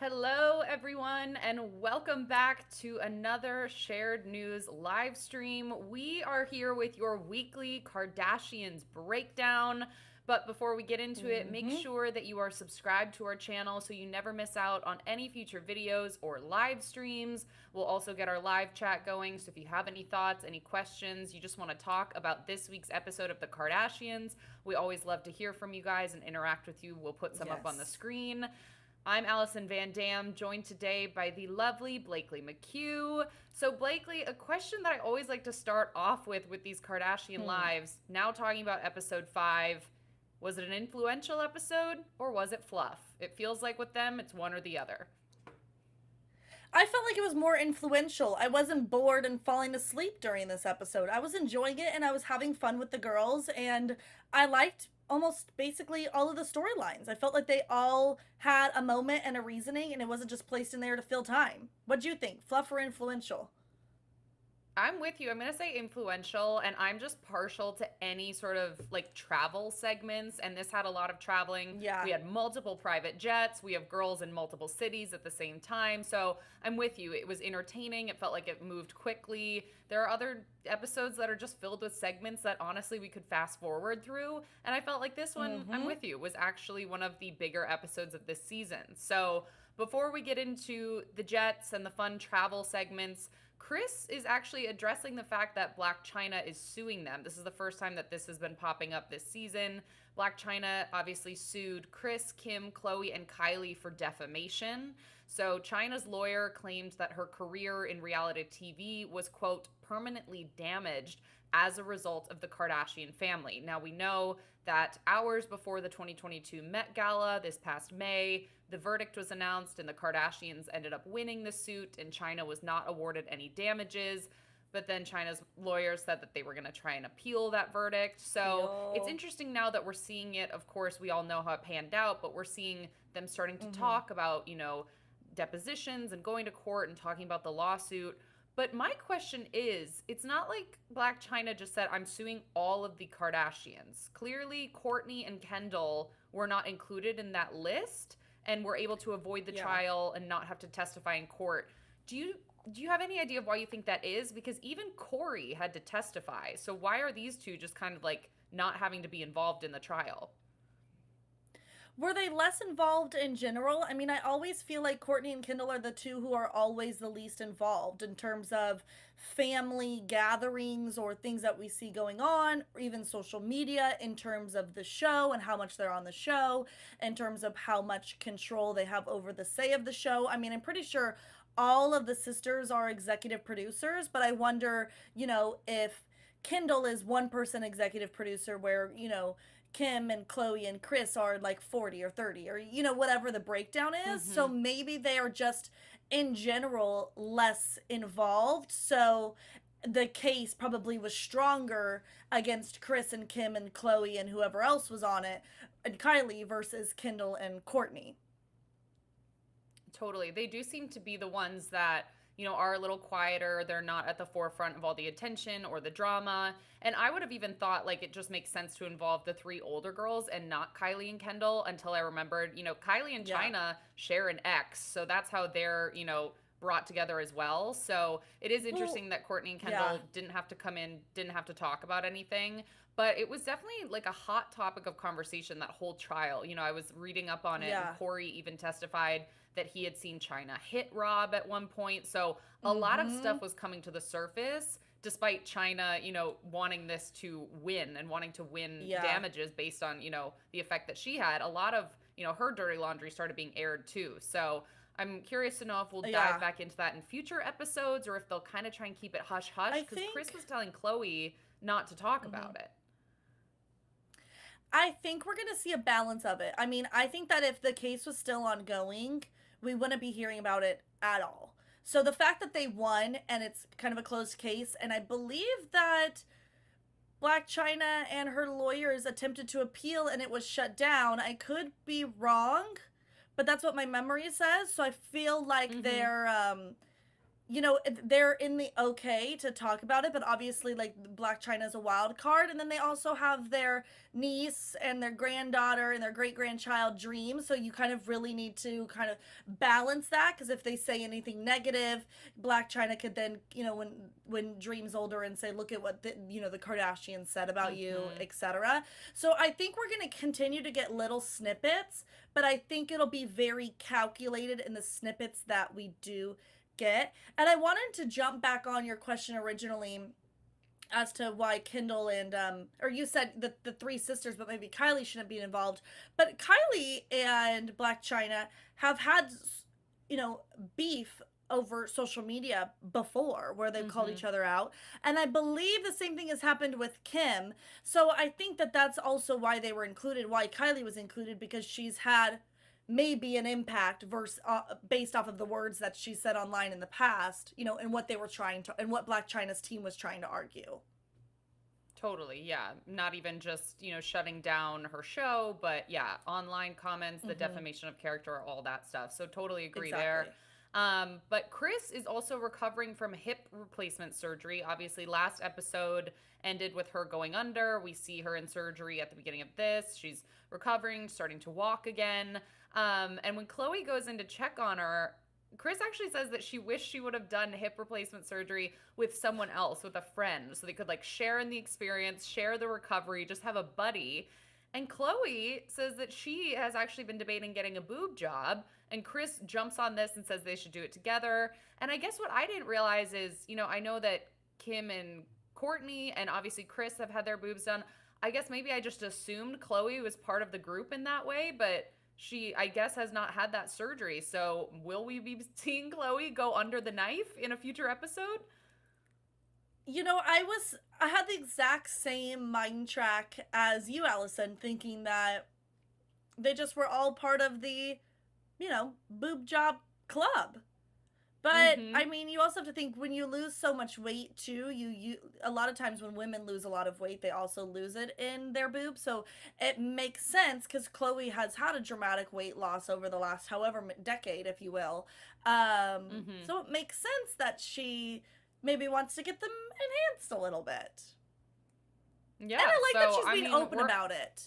Hello, everyone, and welcome back to another Shared News live stream. We are here with your weekly Kardashians breakdown. But before we get into it, make Mm-hmm. sure that you are subscribed to our channel so you never miss out on any future videos or live streams. We'll also get our live chat going. So if you have any thoughts, any questions, you just want to talk about this week's episode of The Kardashians, we always love to hear from you guys and interact with you. We'll put some up on the Yes. screen. I'm Allison Van Dam, joined today by the lovely Blakely McHugh. So, Blakely, a question that I always like to start off with these Kardashian Hmm. lives, now talking about episode 5. Was it an influential episode or was it fluff? It feels like with them, it's one or the other. I felt like it was more influential. I wasn't bored and falling asleep during this episode. I was enjoying it and I was having fun with the girls, and I liked almost basically all of the storylines. I felt like they all had a moment and a reasoning, and it wasn't just placed in there to fill time. What'd you think? Fluff or influential? I'm with you. I'm going to say influential, and I'm just partial to any sort of like travel segments. And this had a lot of traveling. Yeah. We had multiple private jets. We have girls in multiple cities at the same time. So I'm with you. It was entertaining. It felt like it moved quickly. There are other episodes that are just filled with segments that honestly we could fast forward through. And I felt like this one, I'm Mm-hmm. with you, was actually one of the bigger episodes of this season. So before we get into the jets and the fun travel segments, Chris is actually addressing the fact that Blac Chyna is suing them. This is the first time that this has been popping up this season. Blac Chyna obviously sued Chris, Kim, Khloe, and Kylie for defamation. So Chyna's lawyer claimed that her career in reality TV was, quote, permanently damaged as a result of the Kardashian family. Now, we know that hours before the 2022 Met Gala this past May, the verdict was announced and the Kardashians ended up winning the suit, and Chyna was not awarded any damages. But then Chyna's lawyers said that they were going to try and appeal that verdict. So it's Peel. interesting now that we're seeing it. Of course, we all know how it panned out, but we're seeing them starting to Mm-hmm. talk about, depositions and going to court and talking about the lawsuit. But my question is, it's not like Blac Chyna just said, I'm suing all of the Kardashians. Clearly, Kourtney and Kendall were not included in that list and were able to avoid the Yeah. trial and not have to testify in court. Do you do you have any idea of why you think that is? Because even Corey had to testify. So why are these two just kind of like not having to be involved in the trial? Were they less involved in general? I mean, I always feel like Kourtney and Kendall are the two who are always the least involved in terms of family gatherings or things that we see going on, or even social media in terms of the show and how much they're on the show, in terms of how much control they have over the say of the show. I mean, I'm pretty sure all of the sisters are executive producers, but I wonder, if Kendall is one person executive producer where, Kim and Khloe and Chris are like 40 or 30 or whatever the breakdown is. So Mm-hmm. maybe they are just in general less involved. So the case probably was stronger against Chris and Kim and Khloe and whoever else was on it and Kylie versus Kendall and Kourtney. Totally. They do seem to be the ones that, are a little quieter. They're not at the forefront of all the attention or the drama. And I would have even thought like it just makes sense to involve the three older girls and not Kylie and Kendall until I remembered, Kylie and Yeah. China share an ex. So that's how they're, brought together as well. So it is Well, interesting that Kourtney and yeah. Kendall didn't have to come in, didn't have to talk about anything. But it was definitely like a hot topic of conversation that whole trial. I was reading up on it, and Yeah. Corey even testified that he had seen China hit Rob at one point. So a lot of stuff Mhm. was coming to the surface despite China, wanting this to win and wanting to win Yeah. damages based on, the effect that she had. A lot of, her dirty laundry started being aired too. So I'm curious to know if we'll dive Yeah. back into that in future episodes or if they'll kind of try and keep it hush hush I because Chris think was telling Khloe not to talk mhm. about it. I think we're going to see a balance of it. I mean, I think that if the case was still ongoing, we wouldn't be hearing about it at all. So the fact that they won and it's kind of a closed case, and I believe that Blac Chyna and her lawyers attempted to appeal and it was shut down. I could be wrong, but that's what my memory says. So I feel like Mm-hmm. they're in the okay to talk about it, but obviously, like, Blac Chyna's a wild card, and then they also have their niece and their granddaughter and their great grandchild Dream. So you kind of really need to kind of balance that, because if they say anything negative, Blac Chyna could then, when Dream's older, and say, look at what the Kardashians said about you, Mm-hmm. etc. So I think we're going to continue to get little snippets, but I think it'll be very calculated in the snippets that we do get. And I wanted to jump back on your question originally as to why Kendall and or you said the three sisters, but maybe Kylie shouldn't be involved. But Kylie and Blac Chyna have had, beef over social media before, where they've called Mm-hmm. each other out, and I believe the same thing has happened with Kim. So I think that that's also why they were included, why Kylie was included, because she's had maybe an impact based off of the words that she said online in the past, and what they were trying to, and what Blac Chyna's team was trying to argue. Totally, yeah. Not even just, shutting down her show, but yeah, online comments, the Mm-hmm. defamation of character, all that stuff. So totally agree there. Exactly. But Chris is also recovering from hip replacement surgery. Obviously, last episode ended with her going under. We see her in surgery at the beginning of this. She's recovering, starting to walk again. And when Khloe goes in to check on her, Chris actually says that she wished she would have done hip replacement surgery with someone else, with a friend, so they could like share in the experience, share the recovery, just have a buddy. And Khloe says that she has actually been debating getting a boob job, and Chris jumps on this and says they should do it together. And I guess what I didn't realize is, I know that Kim and Courtney and obviously Chris have had their boobs done. I guess maybe I just assumed Khloe was part of the group in that way, but she, I guess, has not had that surgery. So will we be seeing Khloe go under the knife in a future episode? I had the exact same mind track as you, Allison, thinking that they just were all part of the, boob job club. But Mm-hmm. I mean, you also have to think, when you lose so much weight too, you a lot of times when women lose a lot of weight, they also lose it in their boobs. So it makes sense, because Khloe has had a dramatic weight loss over the last however decade, if you will. Mm-hmm. So it makes sense that she maybe wants to get them enhanced a little bit. Yeah. And I like that So, she's I being mean, open about it.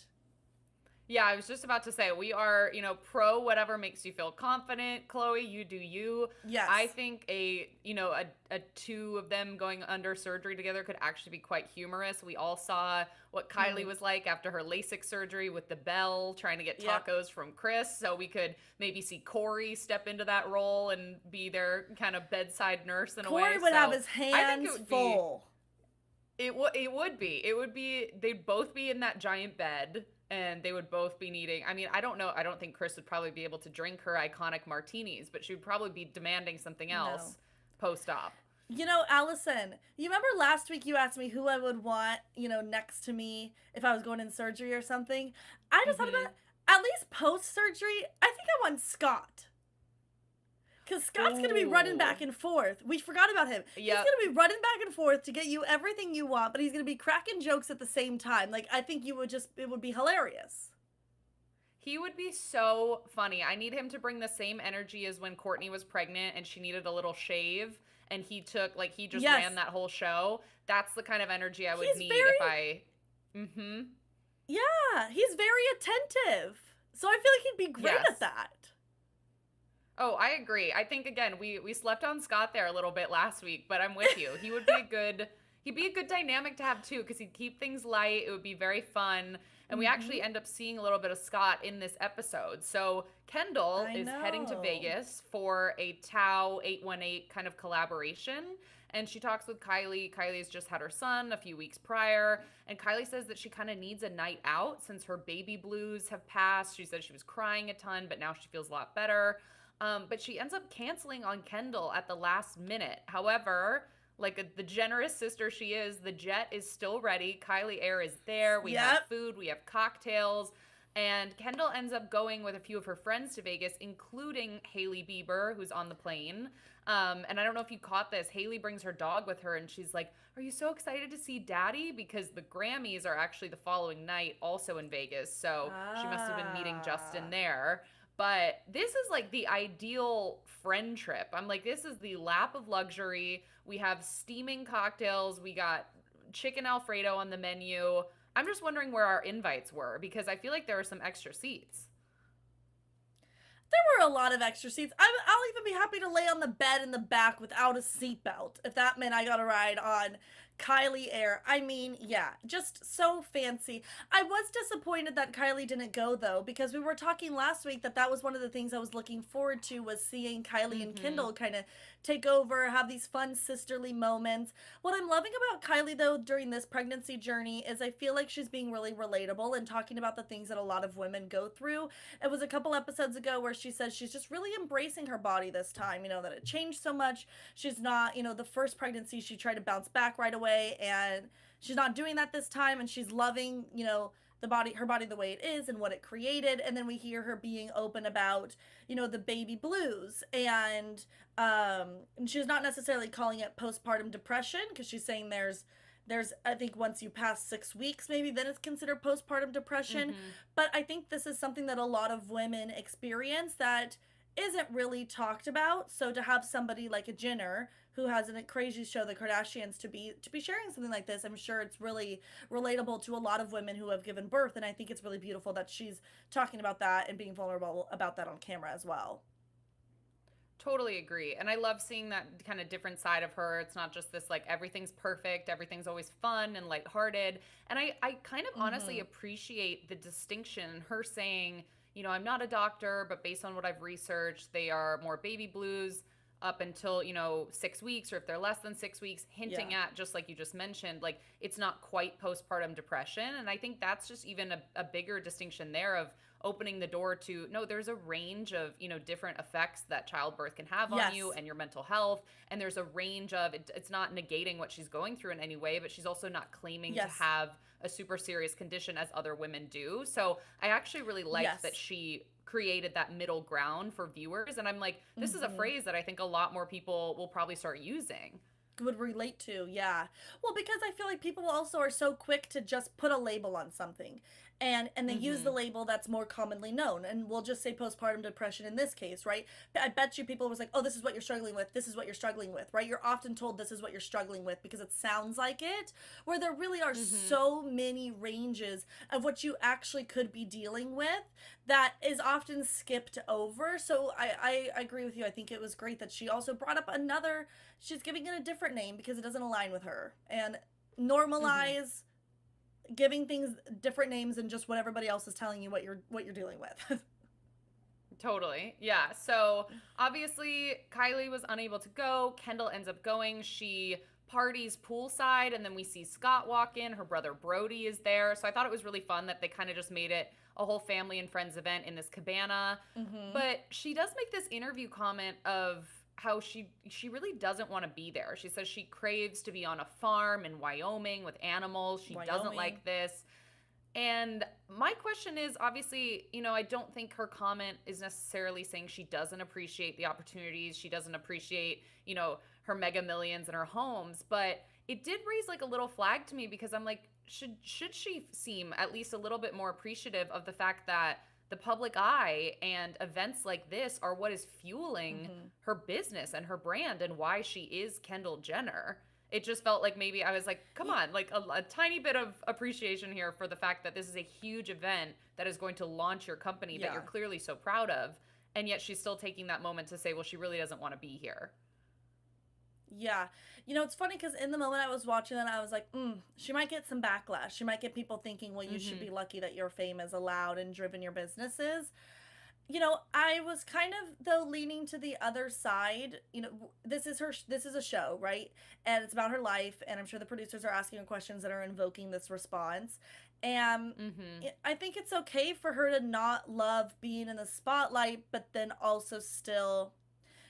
yeah, I was just about to say, we are, pro whatever makes you feel confident. Khloe, you do you. Yes. I think a two of them going under surgery together could actually be quite humorous. We all saw what Kylie was like after her LASIK surgery with the bell, trying to get Yep. tacos from Chris. So we could maybe see Corey step into that role and be their kind of bedside nurse in a way. Corey would have So his I think it hands would be. full. It would be they'd both be in that giant bed, and they would both be needing, I mean, I don't know, I don't think Chris would probably be able to drink her iconic martinis, but she would probably be demanding something No. else post-op. Allison, you remember last week you asked me who I would want, next to me if I was going in surgery or something? I just thought Mm-hmm. about, at least post surgery, I think I want Scott. Because Scott's going to be running back Ooh. and forth. We forgot about him. He's going Yep. to be running back and forth to get you everything you want, but he's going to be cracking jokes at the same time. Like, I think it would be hilarious. He would be so funny. I need him to bring the same energy as when Courtney was pregnant and she needed a little shave, and he just Yes. ran that whole show. That's the kind of energy I would He's need very, if I Mm-hmm. yeah, he's very attentive. So I feel like he'd be great Yes. at that. Oh, I agree. I think again, we slept on Scott there a little bit last week, but I'm with you. He'd be a good dynamic to have too, because he'd keep things light. It would be very fun. And we Mm-hmm. actually end up seeing a little bit of Scott in this episode. So Kendall I is heading to know. Vegas for a Tao 818 kind of collaboration. And she talks with Kylie. Kylie's just had her son a few weeks prior. And Kylie says that she kind of needs a night out since her baby blues have passed. She said she was crying a ton, but now she feels a lot better. But she ends up canceling on Kendall at the last minute. However, the generous sister she is, the jet is still ready. Kylie Air is there. We have Yep. food, we have cocktails. And Kendall ends up going with a few of her friends to Vegas, including Hailey Bieber, who's on the plane. And I don't know if you caught this. Hailey brings her dog with her, and she's like, "Are you so excited to see Daddy?" Because the Grammys are actually the following night, also in Vegas. So she must have been meeting Justin Ah. there. But this is like the ideal friend trip. I'm like, this is the lap of luxury. We have steaming cocktails. We got chicken Alfredo on the menu. I'm just wondering where our invites were because I feel like there are some extra seats. There were a lot of extra seats. I'll even be happy to lay on the bed in the back without a seatbelt if that meant I got a ride on Kylie Air. I mean, yeah, just so fancy. I was disappointed that Kylie didn't go though, because we were talking last week that that was one of the things I was looking forward to, was seeing Kylie and Mm-hmm. Kendall kind of take over, have these fun sisterly moments. What I'm loving about Kylie though during this pregnancy journey is I feel like she's being really relatable and talking about the things that a lot of women go through. It was a couple episodes ago where she says she's just really embracing her body this time, that it changed so much. She's not, the first pregnancy she tried to bounce back right away, and she's not doing that this time, and she's loving, her body the way it is and what it created. And then we hear her being open about, the baby blues, and she's not necessarily calling it postpartum depression, because she's saying there's I think once you pass 6 weeks, maybe then it's considered postpartum depression. Mm-hmm. But I think this is something that a lot of women experience that isn't really talked about. So to have somebody like a Jenner who has a crazy show, the Kardashians, to be sharing something like this, I'm sure it's really relatable to a lot of women who have given birth. And I think it's really beautiful that she's talking about that and being vulnerable about that on camera as well. Totally agree. And I love seeing that kind of different side of her. It's not just this like everything's perfect, everything's always fun and lighthearted. And I kind of honestly Mm-hmm. appreciate the distinction, her saying, I'm not a doctor, but based on what I've researched, they are more baby blues up until, 6 weeks, or if they're less than 6 weeks, Yeah. hinting at, just like you just mentioned, like it's not quite postpartum depression. And I think that's just even a bigger distinction there of opening the door to, no, there's a range of different effects that childbirth can have on you Yes. and your mental health. And there's a range of it's not negating what she's going through in any way, but she's also not claiming to Yes. have a super serious condition as other women do. So I actually really liked that Yes. she created that middle ground for viewers. And I'm like, this is a Mm-hmm. phrase that I think a lot more people will probably start using. Would relate to, yeah. Well, because I feel like people also are so quick to just put a label on something, and they use the Hmm. label that's more commonly known, and we'll just say postpartum depression in this case, right? I bet you people was like, oh, this is what you're struggling with, this is what you're struggling with, right? You're often told this is what you're struggling with because it sounds like it, where there really are Hmm. so many ranges of what you actually could be dealing with that is often skipped over. So I agree with you. I think it was great that she also brought up another, she's giving it a different name because it doesn't align with her, and Hmm. normalize giving things different names than just what everybody else is telling you what you're dealing with. Totally. Yeah. So obviously, Kylie was unable to go. Kendall ends up going. She parties poolside, and then we see Scott walk in. Her brother Brody is there. So I thought it was really fun that they kind of just made it a whole family and friends event in this cabana. Mhm. But she does make this interview comment of how she really doesn't want to be there. She says she craves to be on a farm in Wyoming with animals. She doesn't Wyoming. like this. And my question is, obviously, I don't think her comment is necessarily saying she doesn't appreciate the opportunities. She doesn't appreciate, her mega millions and her homes. But it did raise like a little flag to me because I'm like, should she seem at least a little bit more appreciative of the fact that the public eye and events like this are what is fueling Mhm. her business and her brand and why she is Kendall Jenner? It just felt like maybe I was like, come Yeah. on, like a tiny bit of appreciation here for the fact that this is a huge event that is going to launch your company that you're Yeah. clearly so proud of. And yet she's still taking that moment to say, well, she really doesn't want to be here. Yeah. It's funny because in the moment I was watching that, I was like, she might get some backlash. She might get people thinking, well, you should Hmm. be lucky that your fame is allowed and driven your businesses. I was kind of though leaning to the other side. This is a show, right? And it's about her life, and I'm sure the producers are asking her questions that are invoking this response. And Hmm. I think it's okay for her to not love being in the spotlight, but then also still,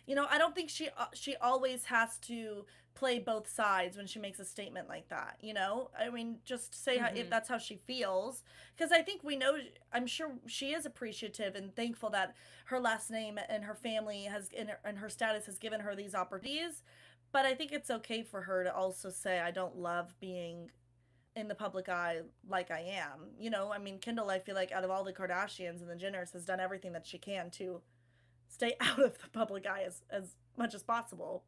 I don't think she always has to play both sides when she makes a statement like that. I mean, just say how, if Hmm. that's how she feels, because I think we know. I'm sure she is appreciative and thankful that her last name and her family and her status has given her these opportunities. But I think it's okay for her to also say, I don't love being in the public eye like I am. You know, I mean, Kendall, I feel like out of all the Kardashians and the Jenners, has done everything that she can to stay out of the public eye as much as possible.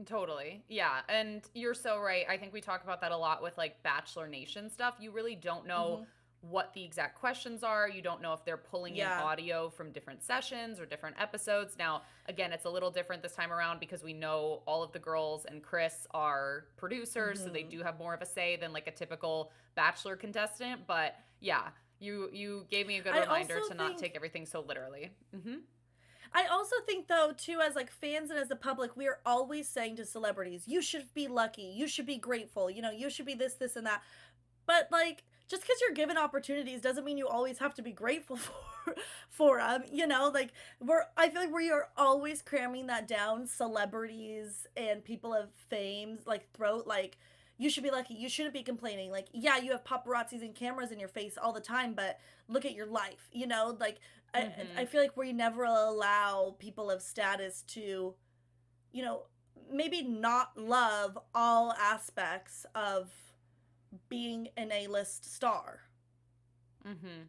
Totally. Yeah. And you're so right. I think we talk about that a lot with like Bachelor Nation stuff. You really don't know Hmm. what the exact questions are. You don't know if they're pulling in Yeah. audio from different sessions or different episodes. Now, again, it's a little different this time around because we know all of the girls and Chris are producers, so they Hmm. do have more of a say than like a typical Bachelor contestant. But yeah, you gave me a good I also reminder to not think take everything so literally. I also think though too, as like fans and as the public, we are always saying to celebrities, you should be lucky, you should be grateful, you know, you should be this, this, and that. But like, just because you're given opportunities doesn't mean you always have to be grateful for them. You know, like I feel like we are always cramming that down celebrities and people of fame's like throat. Like, you should be lucky. You shouldn't be complaining. Like, yeah, you have paparazzis and cameras in your face all the time, but look at your life. You know, like I Mhm. feel like we never allow people of status to, you know, maybe not love all aspects of being an A-list star. Mhm.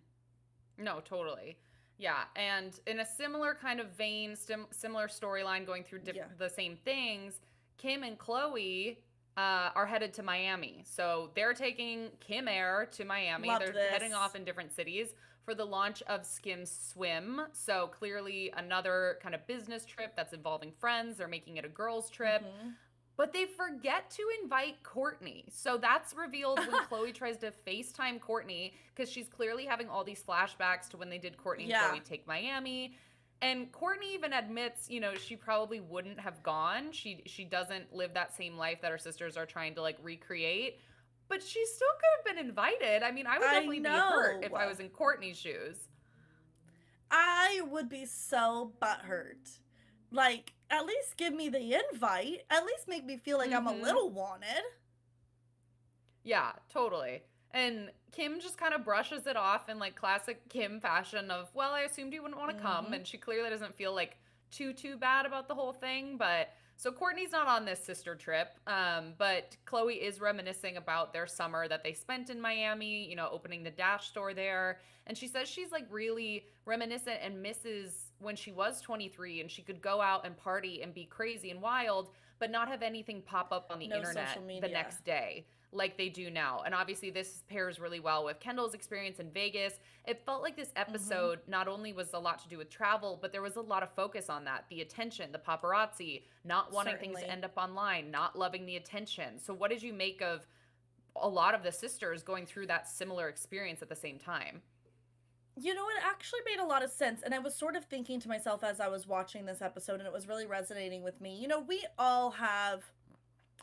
No, totally. Yeah, and in a similar kind of vein, similar storyline going through Yeah. the same things, Kim and Chloe are headed to Miami. So they're taking Kim Air to Miami. Loved They're heading off this. in different cities for the launch of Skim Swim. So clearly another kind of business trip that's involving friends. They're making it a girls' trip. Hmm. But they forget to invite Courtney. So that's revealed when Chloe tries to FaceTime Courtney because she's clearly having all these flashbacks to when they did Courtney and Yeah. Chloe Take Miami. And Courtney even admits, she probably wouldn't have gone. She doesn't live that same life that her sisters are trying to like recreate. But she still could have been invited. I mean, I would I definitely be hurt know. if I was in Courtney's shoes. I would be so butthurt. Like, at least give me the invite. At least make me feel like I'm a Mm-hmm. little wanted. Yeah, totally. And Kim just kind of brushes it off in like classic Kim fashion of, well, I assumed you wouldn't want to come. Hmm. And she clearly doesn't feel like too bad about the whole thing. But so Courtney's not on this sister trip. But Chloe is reminiscing about their summer that they spent in Miami, opening the Dash store there. And she says she's like really reminiscent and misses when she was 23 and she could go out and party and be crazy and wild, but not have anything pop up on the No internet social the media. next day like they do now. And obviously, this pairs really well with Kendall's experience in Vegas. It felt like this Hmm. episode not only was a lot to do with travel, but there was a lot of focus on that, the attention, the paparazzi, not wanting things to Certainly. end up online, not loving the attention. So, what did you make of a lot of the sisters going through that similar experience at the same time? You know, it actually made a lot of sense. And I was sort of thinking to myself as I was watching this episode, and it was really resonating with me. You know, we all have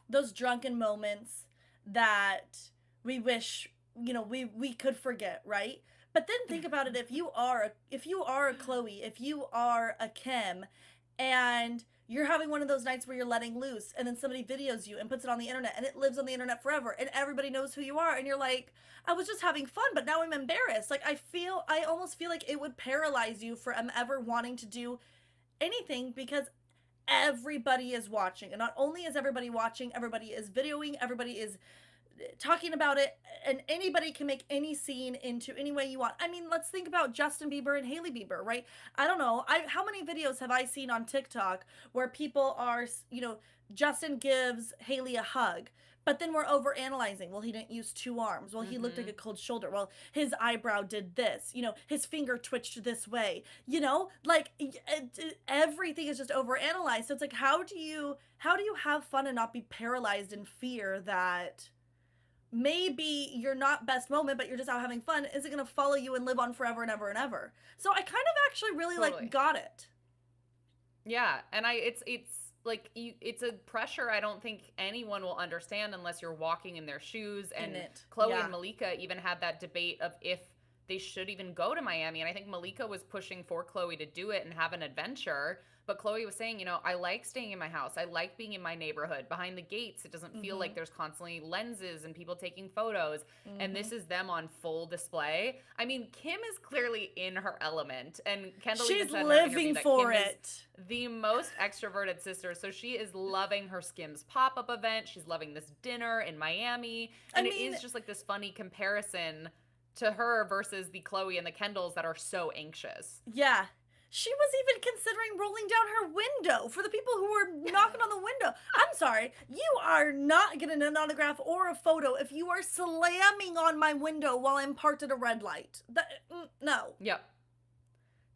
those drunken moments that we wish, we could forget, right? But then think about it, if you are a Chloe, if you are a Kim, and you're having one of those nights where you're letting loose and then somebody videos you and puts it on the internet and it lives on the internet forever and everybody knows who you are and you're like, I was just having fun but now I'm embarrassed. Like, I almost feel like it would paralyze you from ever wanting to do anything because everybody is watching. And not only is everybody watching, everybody is videoing, everybody is talking about it, and anybody can make any scene into any way you want. I mean, let's think about Justin Bieber and Hailey Bieber, right? I don't know. How many videos have I seen on TikTok where people are, Justin gives Hailey a hug, but then we're over analyzing. Well, he didn't use two arms. Well, he looked like a Mm-hmm. cold shoulder. Well, his eyebrow did this. His finger twitched this way. Like everything is just over analyzed. So it's like, how do you have fun and not be paralyzed in fear that maybe your not best moment, but you're just out having fun, is it going to follow you and live on forever and ever and ever? So I kind of actually really like Totally. got it. Yeah, and it's like it's a pressure I don't think anyone will understand unless you're walking in their shoes. In And it. Chloe Yeah. and Malika even had that debate of if they should even go to Miami. And I think Malika was pushing for Khloe to do it and have an adventure. But Khloe was saying, I like staying in my house. I like being in my neighborhood. Behind the gates, it doesn't feel like Mhm. there's constantly lenses and people taking photos. And this Mhm. is them on full display. I mean, Kim is clearly in her element. And Kendall even She's said in her interview living that for Kim is it. the most extroverted sister. So she is loving her Skims pop up event. She's loving this dinner in Miami. I And it mean, is just like this funny comparison to her versus the Khloe and the Kendalls that are so anxious. yeah. She was even considering rolling down her window for the people who were knocking on the window. I'm sorry, you are not getting an autograph or a photo if you are slamming on my window while I'm parked at a red light. No. Yep.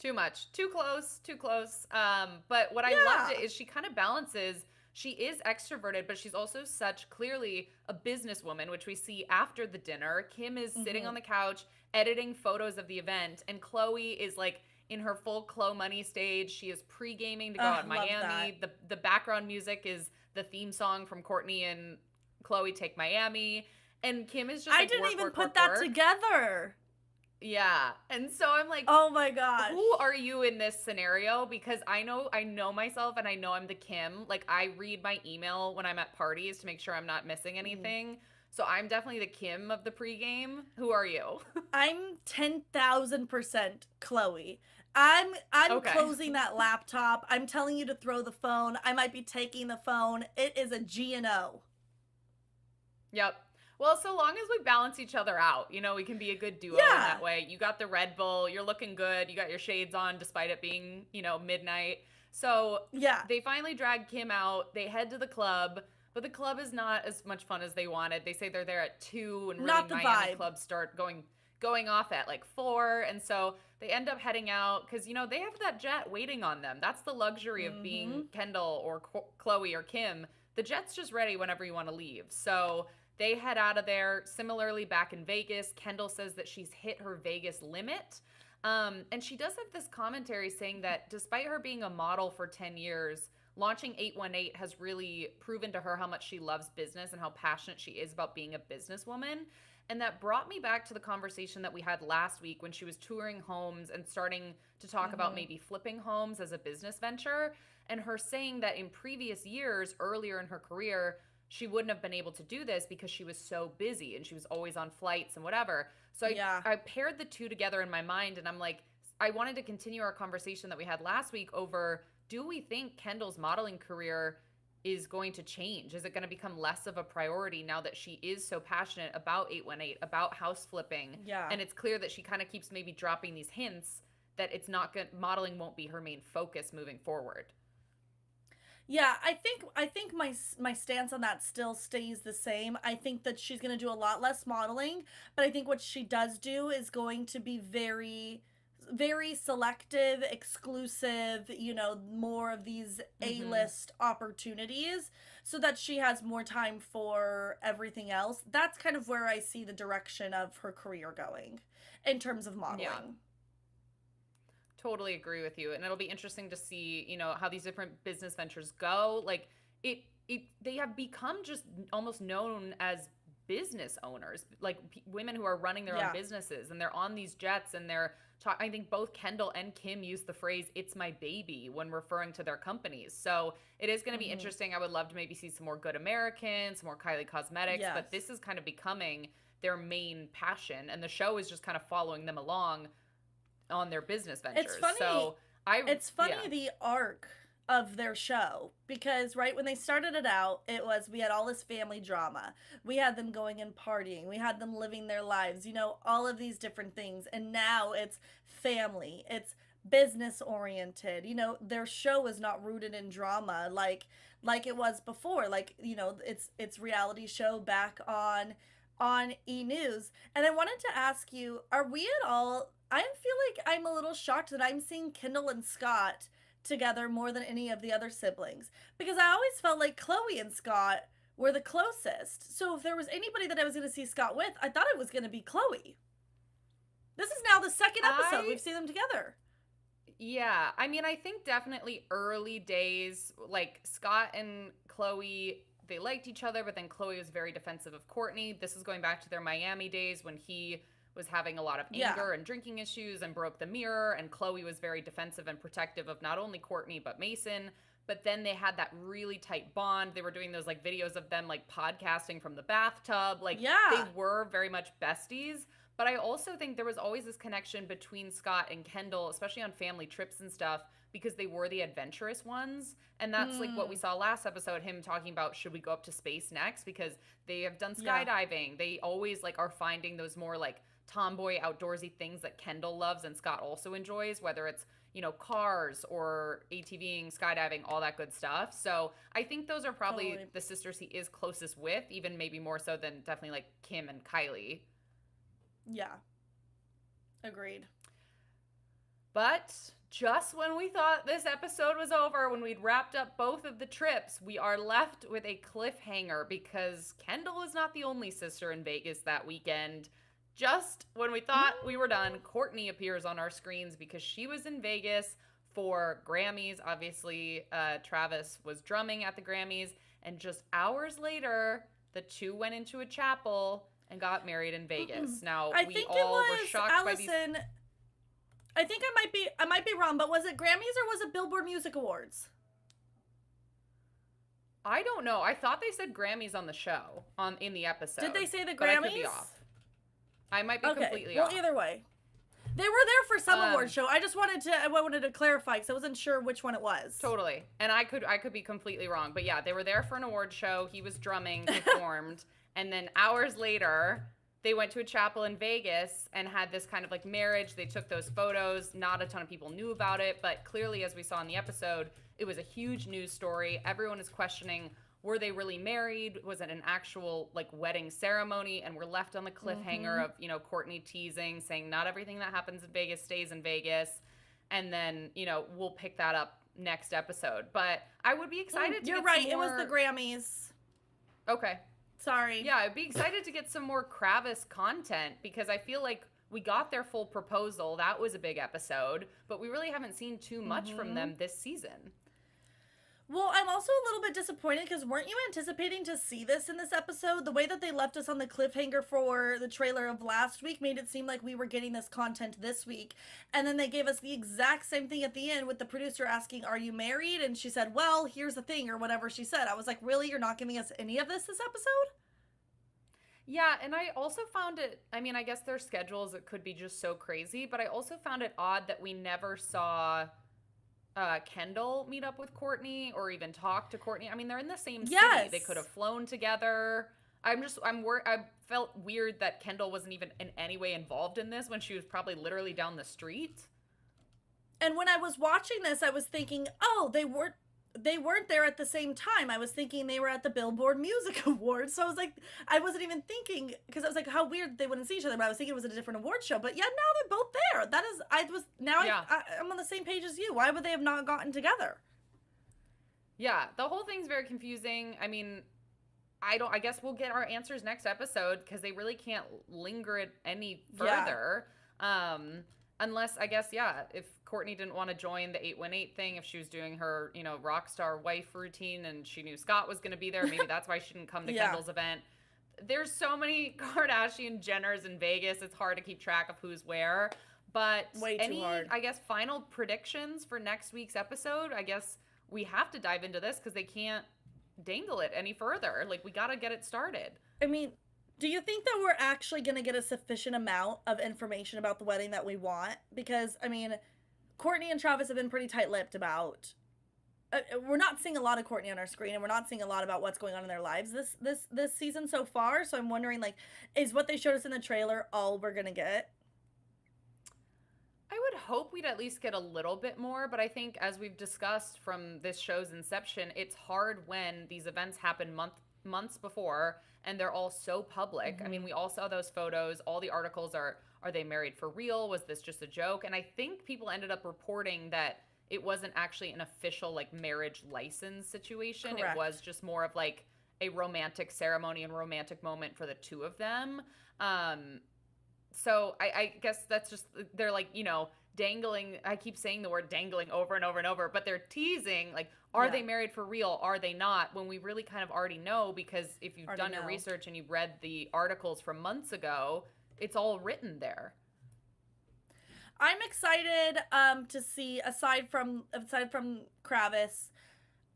Too much. Too close. Too close. But what I loved Yeah. it is she kind of balances. She is extroverted, but she's also such clearly a businesswoman, which we see after the dinner. Kim is sitting Hmm. on the couch editing photos of the event, and Khloe is like in her full Khloe money stage. She is pre-gaming to go out in Love that. Miami. The background music is the theme song from Courtney and Khloe Take Miami. And Kim is just I like didn't work, even work, put work, that work. together. Yeah. And so I'm like, Oh my gosh. who are you in this scenario? Because I know myself and I know I'm the Kim. Like I read my email when I'm at parties to make sure I'm not missing Mhm. anything. So I'm definitely the Kim of the pregame. Who are you? I'm 10,000% Chloe. I'm Okay. closing that laptop. I'm telling you to throw the phone. I might be taking the phone. It is a G and O. Yep. Well, so long as we balance each other out, we can be a good duo in Yeah. that way. You got the Red Bull, you're looking good, you got your shades on despite it being, midnight. So Yeah. they finally drag Kim out. They head to the club, but the club is not as much fun as they wanted. They say they're there at 2 and really Not the Miami vibe. clubs start going off at like 4. And so they end up heading out cuz they have that jet waiting on them. That's the luxury of being Mhm. Kendall or Khloe or Kim. The jet's just ready whenever you want to leave. So they head out of there. Similarly, back in Vegas, Kendall says that she's hit her Vegas limit. And she does have this commentary saying that despite her being a model for 10 years, launching 818 has really proven to her how much she loves business and how passionate she is about being a businesswoman. And that brought me back to the conversation that we had last week when she was touring homes and starting to talk about Mhm. maybe flipping homes as a business venture. And her saying that in previous years, earlier in her career, she wouldn't have been able to do this because she was so busy and she was always on flights and whatever. So I, Yeah. I paired the two together in my mind and I'm like, I wanted to continue our conversation that we had last week over, do we think Kendall's modeling career is going to change? Is it going to become less of a priority now that she is so passionate about 818, about house flipping? Yeah. And it's clear that she kind of keeps maybe dropping these hints that it's not good, modeling won't be her main focus moving forward. Yeah, I think my stance on that still stays the same. I think that she's going to do a lot less modeling, but I think what she does do is going to be very selective, exclusive, more of these Mm-hmm. A-list opportunities so that she has more time for everything else. That's kind of where I see the direction of her career going in terms of Yeah. modeling. Totally agree with you. And it'll be interesting to see, how these different business ventures go. Like it they have become just almost known as business owners, like women who are running their own Yeah. businesses and they're on these jets and I think both Kendall and Kim use the phrase "it's my baby" when referring to their companies. So it is going to be Mhm. interesting. I would love to maybe see some more Good Americans, some more Kylie Cosmetics, but Yes. this is kind of becoming their main passion, and the show is just kind of following them along on their business It's ventures. funny So I, It's yeah, funny the arc of their show because right when they started it out, it was we had all this family drama. We had them going and partying. We had them living their lives, all of these different things. And now it's family. It's business oriented. Their show is not rooted in drama like it was before. Like, it's reality show back on E News. And I wanted to ask you, are we at all I feel like I'm a little shocked that I'm seeing Kendall and Scott together more than any of the other siblings because I always felt like Chloe and Scott were the closest. So if there was anybody that I was going to see Scott with, I thought it was going to be Chloe. This is now the second episode I, we've seen them together. yeah. I mean, I think definitely early days, like Scott and Chloe, they liked each other, but then Chloe was very defensive of Courtney. This is going back to their Miami days when he was having a lot of Yeah. anger and drinking issues and broke the mirror. And Khloe was very defensive and protective of not only Kourtney, but Mason. But then they had that really tight bond. They were doing those like videos of them like podcasting from the bathtub. Like they Yeah. were very much besties. But I also think there was always this connection between Scott and Kendall, especially on family trips and stuff, because they were the adventurous ones. And that's like what we saw last episode, him talking about should we go up to space next? Because they have done Yeah. skydiving. They always like are finding those more like tomboy outdoorsy things that Kendall loves and Scott also enjoys, whether it's, you know, cars or ATVing, skydiving, all that good stuff. So I think those are probably Totally. the sisters he is closest with, even maybe more so than definitely like Kim and Kylie. Yeah. Agreed. But just when we thought this episode was over, when we'd wrapped up both of the trips, we are left with a cliffhanger because Kendall is not the only sister in Vegas that weekend. Just when we thought we were done, Kourtney appears on our screens because she was in Vegas for Grammys. Obviously, Travis was drumming at the Grammys. And just hours later, the two went into a chapel and got married in Vegas. Now, I we think all it were was shocked by these. Allison. I think I might be wrong, but was it Grammys or was it Billboard Music Awards? I don't know. I thought they said Grammys on the show, in the episode. Did they say the But I could be Grammys? off. I might be Okay. completely Well, off. either way, they were there for some award show. I wanted to clarify because I wasn't sure which one it was. Totally. And I could be completely wrong. But yeah, they were there for an award show. He was drumming, performed, and then hours later, they went to a chapel in Vegas and had this kind of like marriage. They took those photos. Not a ton of people knew about it, but clearly, as we saw in the episode, it was a huge news story. Everyone is questioning, were they really married? Was it an actual like wedding ceremony? And we're left on the cliffhanger of, you know, Kourtney teasing, saying not everything that happens in Vegas stays in Vegas. And then, you know, we'll pick that up next episode. But I would be excited to You're get right. some It was more... the Grammys. Okay. Sorry. Yeah, I'd be excited to get some more Kravis content because I feel like we got their full proposal. That was a big episode, but we really haven't seen too much from them this season. Well, I'm also a little bit disappointed because weren't you anticipating to see this in this episode? The way that they left us on the cliffhanger for the trailer of last week made it seem like we were getting this content this week. And then they gave us the exact same thing at the end with the producer asking, "Are you married?" And she said, "Well, here's the thing," or whatever she said. I was like, really? You're not giving us any of this episode? Yeah, and I also found it, I mean, I guess their schedules, it could be just so crazy, but I also found it odd that we never saw Kendall meet up with Kourtney or even talk to Kourtney. I mean, they're in the same city. Yes. They could have flown together. I felt weird that Kendall wasn't even in any way involved in this when she was probably literally down the street. And when I was watching this, I was thinking, oh, they weren't there at the same time. I was thinking they were at the Billboard Music Awards. So I was like, I wasn't even thinking, because I was like, how weird they wouldn't see each other. But I was thinking it was a different award show. But yeah, now they're both there. Yeah. I'm on the same page as you. Why would they have not gotten together? Yeah, the whole thing's very confusing. I mean, I guess we'll get our answers next episode because they really can't linger it any further. Unless, I guess, yeah, if Kourtney didn't want to join the 818 thing, if she was doing her, you know, rock star wife routine and she knew Scott was going to be there, maybe that's why she didn't come to Kendall's event. There's so many Kardashian Jenners in Vegas, it's hard to keep track of who's where. But Way too hard. I guess, final predictions for next week's episode? I guess we have to dive into this because they can't dangle it any further. Like, we got to get it started. I mean, do you think that we're actually going to get a sufficient amount of information about the wedding that we want? Because, I mean, Kourtney and Travis have been pretty tight-lipped about... we're not seeing a lot of Kourtney on our screen, and we're not seeing a lot about what's going on in their lives this season so far. So I'm wondering, like, is what they showed us in the trailer all we're going to get? I would hope we'd at least get a little bit more, but I think as we've discussed from this show's inception, it's hard when these events happen months before and they're all so public. I mean, we all saw those photos. All the articles are they married for real? Was this just a joke? And I think people ended up reporting that it wasn't actually an official like marriage license situation. Correct. It was just more of like a romantic ceremony and romantic moment for the two of them. So I guess that's just, they're like, you know, dangling. I keep saying the word dangling over and over and over, but they're teasing, like, are they married for real? Are they not? When we really kind of already know, because if you've done your research and you've read the articles from months ago, it's all written there. I'm excited to see, aside from Kravis,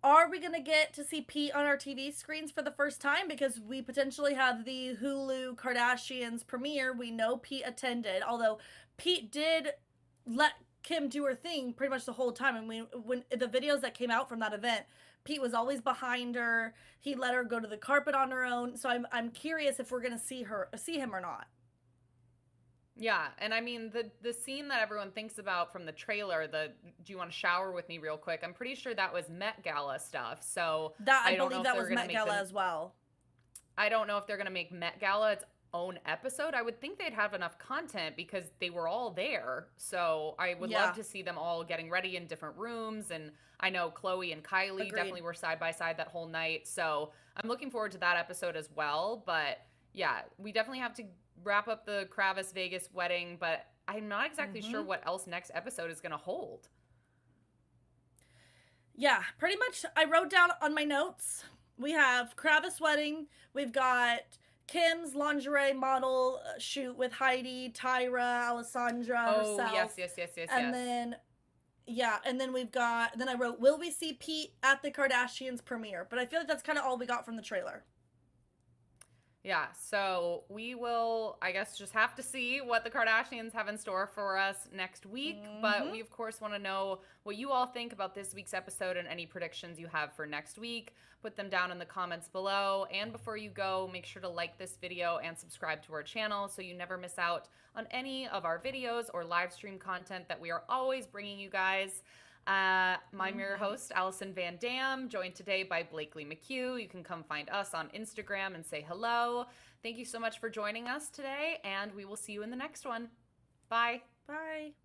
are we gonna get to see Pete on our TV screens for the first time? Because we potentially have the Hulu Kardashians premiere. We know Pete attended, although Pete did let Kim do her thing pretty much the whole time. And when the videos that came out from that event, Pete was always behind her. He let her go to the carpet on her own. So I'm curious if we're gonna see him or not. Yeah, and I mean the scene that everyone thinks about from the trailer, the "Do you want to shower with me real quick?" I'm pretty sure that was Met Gala stuff. So That I don't know believe if that they're was gonna Met make Gala as well. I don't know if they're gonna make Met Gala its own episode. I would think they'd have enough content because they were all there. So I would love Yeah, to see them all getting ready in different rooms. And I know Khloe and Kylie agreed. definitely were side by side that whole night. So I'm looking forward to that episode as well. But yeah, we definitely have to wrap up the Kravis Vegas wedding, but I'm not exactly sure Mm-hmm. what else next episode is going to hold. Yeah, pretty much. I wrote down on my notes. We have Kravis wedding. We've got Kim's lingerie model shoot with Heidi, Tyra, Alessandra Oh, yes, herself, yes, yes, yes, and yes. then yeah, and then we've got. Then I wrote, will we see Pete at the Kardashians premiere? But I feel like that's kind of all we got from the trailer. Yeah, so we will, I guess, just have to see what the Kardashians have in store for us next week. But Mm-hmm. we, of course, want to know what you all think about this week's episode and any predictions you have for next week. Put them down in the comments below. And before you go, make sure to like this video and subscribe to our channel so you never miss out on any of our videos or live stream content that we are always bringing you guys. I'm your Mm-hmm. host, Allison Van Dam, joined today by Blakely McHugh. You can come find us on Instagram and say hello. Thank you so much for joining us today, and we will see you in the next one. Bye. Bye.